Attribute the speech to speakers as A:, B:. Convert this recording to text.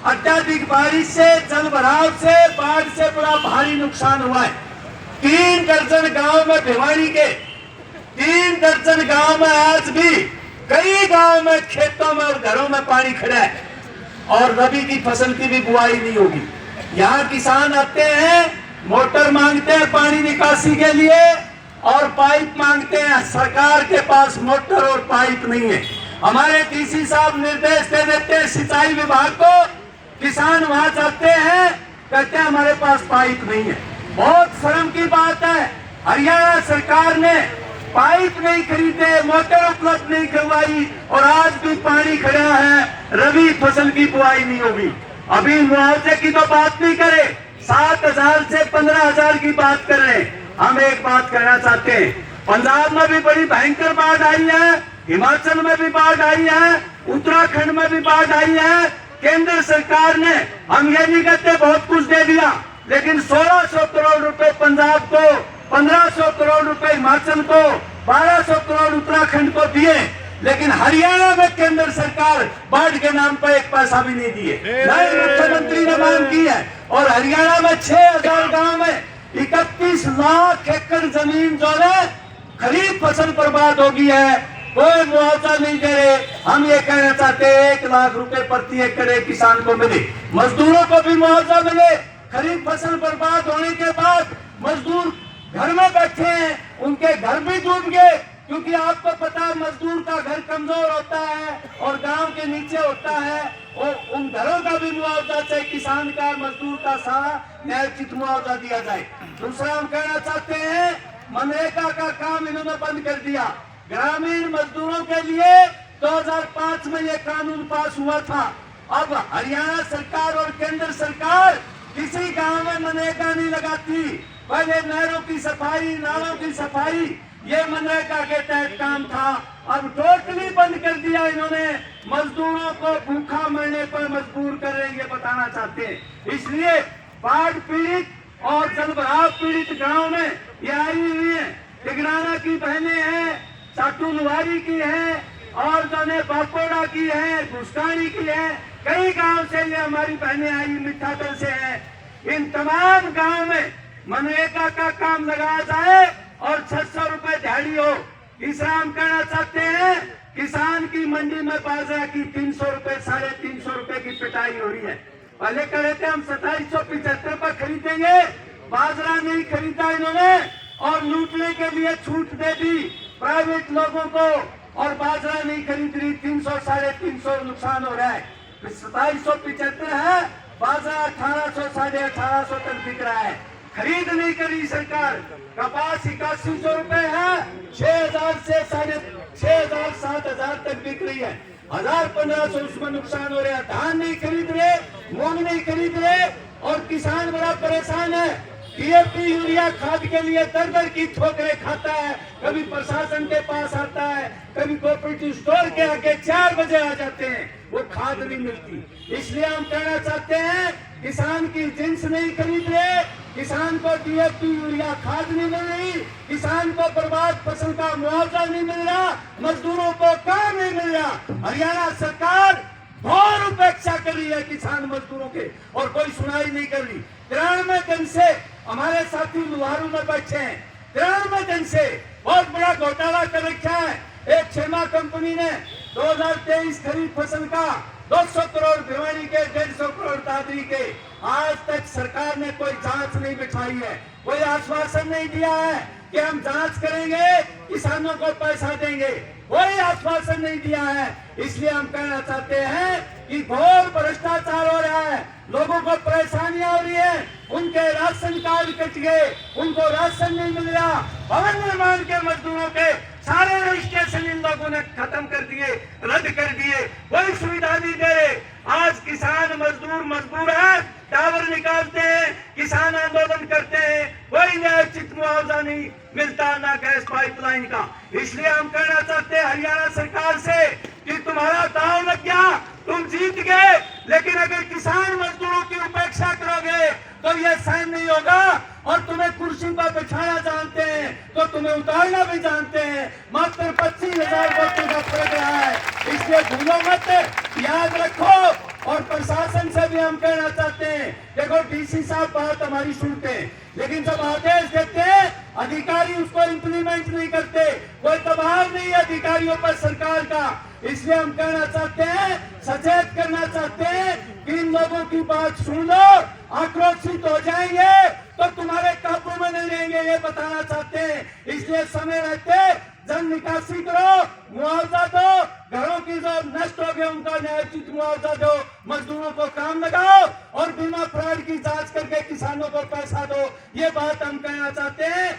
A: अत्यधिक बारिश से, जल भराव से, बाढ़ से बड़ा भारी नुकसान हुआ है। 3 दर्जन गांव में भिवानी के 3 दर्जन गांव में आज भी कई गांव में खेतों में और घरों में पानी खड़ा है और रबी की फसल की भी बुआई नहीं होगी। यहाँ किसान आते हैं, मोटर मांगते हैं पानी निकासी के लिए और पाइप मांगते हैं। सरकार के पास मोटर और पाइप नहीं है। हमारे डीसी साहब निर्देश दे देते हैं सिंचाई विभाग को, किसान वहां जाते हैं, कहते हैं हमारे पास पाइप नहीं है। बहुत शर्म की बात है, हरियाणा सरकार ने पाइप नहीं खरीदे, मोटर उपलब्ध नहीं करवाई और आज भी पानी खड़ा है, रबी फसल की बुआई नहीं होगी। अभी मुआवजे की तो बात नहीं करे, 7,000 से 15,000 की बात कर रहे हैं। हम एक बात कहना चाहते हैं, पंजाब में भी बड़ी भयंकर बाढ़ आई है, हिमाचल में भी बाढ़ आई है, उत्तराखंड में भी बाढ़ आई है। केंद्र सरकार ने, हम ये नहीं कहते बहुत कुछ दे दिया, लेकिन 1600 करोड़ रुपए पंजाब को, 1500 करोड़ रुपए हिमाचल को, 1200 करोड़ उत्तराखंड को दिए, लेकिन हरियाणा में केंद्र सरकार बाढ़ के नाम पर एक पैसा भी नहीं दिए। नए मुख्यमंत्री ने मांग की है और हरियाणा में 6000 गांव में 31 लाख एकड़ जमीन जो है खरीफ फसल बर्बाद हो गई है, कोई मुआवजा नहीं दे रहे। हम ये कहना चाहते हैं 1 लाख रुपए प्रति एकड़ किसान को मिले, मजदूरों को भी मुआवजा मिले। खरीफ फसल बर्बाद होने के बाद मजदूर घर में बैठे हैं, उनके घर भी डूब गए, क्योंकि आपको पता है मजदूर का घर कमजोर होता है और गांव के नीचे होता है, और उन घरों का भी मुआवजा चाहिए। किसान का, मजदूर का सारा न्यायोचित मुआवजा दिया जाए। दूसरा हम कहना चाहते हैं, मनरेगा का काम इन्होंने बंद कर दिया। ग्रामीण मजदूरों के लिए 2005 में ये कानून पास हुआ था। अब हरियाणा सरकार और केंद्र सरकार किसी गांव में मनरेगा नहीं लगाती। पहले नहरों की सफाई, नालों की सफाई, ये मनरेगा के तहत काम था, अब टोटली बंद कर दिया इन्होंने। मजदूरों को भूखा मरने पर मजबूर कर रहे हैं, ये बताना चाहते हैं। इसलिए बाढ़ पीड़ित और जलभराव पीड़ित गांव में ये आई हुई है। तिगराना की बहनें हैं, चाटुलवारी की है और जो बापोड़ा की है, घुसकानी की है, कई गांव से ये हमारी बहनें आई, मिठातल से है। इन तमाम गांव में मनरेगा का काम लगाया जाए और 600 रुपए दिहाड़ी हो। तीसरा हम कहना चाहते हैं, किसान की मंडी में बाजरा की 300 रुपए, 350 रुपए की पिटाई हो रही है। पहले कह रहे थे हम 2775 पर खरीदेंगे, बाजरा नहीं खरीदा इन्होंने और लूटने के लिए छूट दे दी प्राइवेट लोगों को, और बाजरा नहीं खरीद रही। 300, 350 नुकसान हो रहा है। 2775 है, बाजरा 1800, 1850 तक बिक रहा है। खरीद नहीं करी सरकार। कपास 8100 रुपए है, 6000 से 6500, 7000 तक बिक रही है। 1500 उसमें नुकसान हो रहा है। धान नहीं खरीद रहे, मूंग नहीं खरीद रहे और किसान बड़ा परेशान है। डीएपी यूरिया खाद के लिए दर की ठोकरें खाता है। कभी प्रशासन के पास आता है, कभी कोऑपरेटिव स्टोर के आगे 4 बजे आ जाते हैं, वो खाद नहीं मिलती। इसलिए हम कहना चाहते हैं, किसान की जिंस नहीं खरीद रहे, किसान को डीएपी यूरिया खाद नहीं मिल रही, किसान को बर्बाद फसल का मुआवजा नहीं मिल रहा, मजदूरों को काम नहीं मिल रहा। हरियाणा सरकार घोर उपेक्षा कर रही है किसान मजदूरों के और कोई सुनाई नहीं कर रही। 93 दिन से हमारे साथी लुहारू में बैठे हैं, 93 दिन से बहुत बड़ा घोटाला कर रखा है। एक क्षमा कंपनी ने 2023 खरीफ फसल का 200 करोड़ भिवानी के, 150 करोड़ दादरी के, आज तक सरकार ने कोई जांच नहीं बिठाई है, कोई आश्वासन नहीं दिया है कि हम जांच करेंगे, किसानों को पैसा देंगे, कोई आश्वासन नहीं दिया है। इसलिए हम कहना चाहते हैं कि घोर भ्रष्टाचार हो रहा है, लोगों को परेशानियां हो रही है, उनके राशन कार्ड कट गए, उनको राशन नहीं मिल रहा, भवन निर्माण के मजदूरों के सारे रजिस्ट्रेशन इन लोगों ने खत्म कर दिए, रद्द कर दिए, कोई सुविधा नहीं दे रहे। आज किसान मजबूर है, टावर निकालते हैं, किसान आंदोलन करते हैं, कोई न्यायोचित मुआवजा नहीं मिलता, ना गैस पाइपलाइन का। इसलिए हम कहना चाहते हैं हरियाणा सरकार से कि तुम्हारा दांव लग गया, तुम जीत गए, लेकिन अगर किसान मजदूरों की उपेक्षा करोगे तो यह सहन नहीं होगा और तुम्हें कुर्सी पर बिठाना जानते हैं तो तुम्हें उतारना भी जानते हैं। मात्र 25,000 वोटों का फर्क रहा है, इसलिए भूलो मत, याद रखो। और प्रशासन से भी हम कहना चाहते हैं, देखो डीसी साहब बात हमारी सुनते हैं, लेकिन जब आदेश देते हैं अधिकारी उसको इंप्लीमेंट नहीं करते, कोई दबाव नहीं है अधिकारियों पर सरकार का। इसलिए हम कहना चाहते हैं, सचेत करना चाहते हैं कि इन लोगों की बात सुन लो, आक्रोशित हो जाएंगे तो तुम्हारे काबू में नहीं रहेंगे, ये बताना चाहते हैं। इसलिए समय रहते जन निकासी करो, मुआवजा दो, घरों की जो नष्ट हो गए उनका न्यायोचित मुआवजा दो, मजदूरों को काम लगाओ और बीमा फ्रॉड की जांच करके किसानों को पैसा दो। ये बात हम कहना चाहते हैं।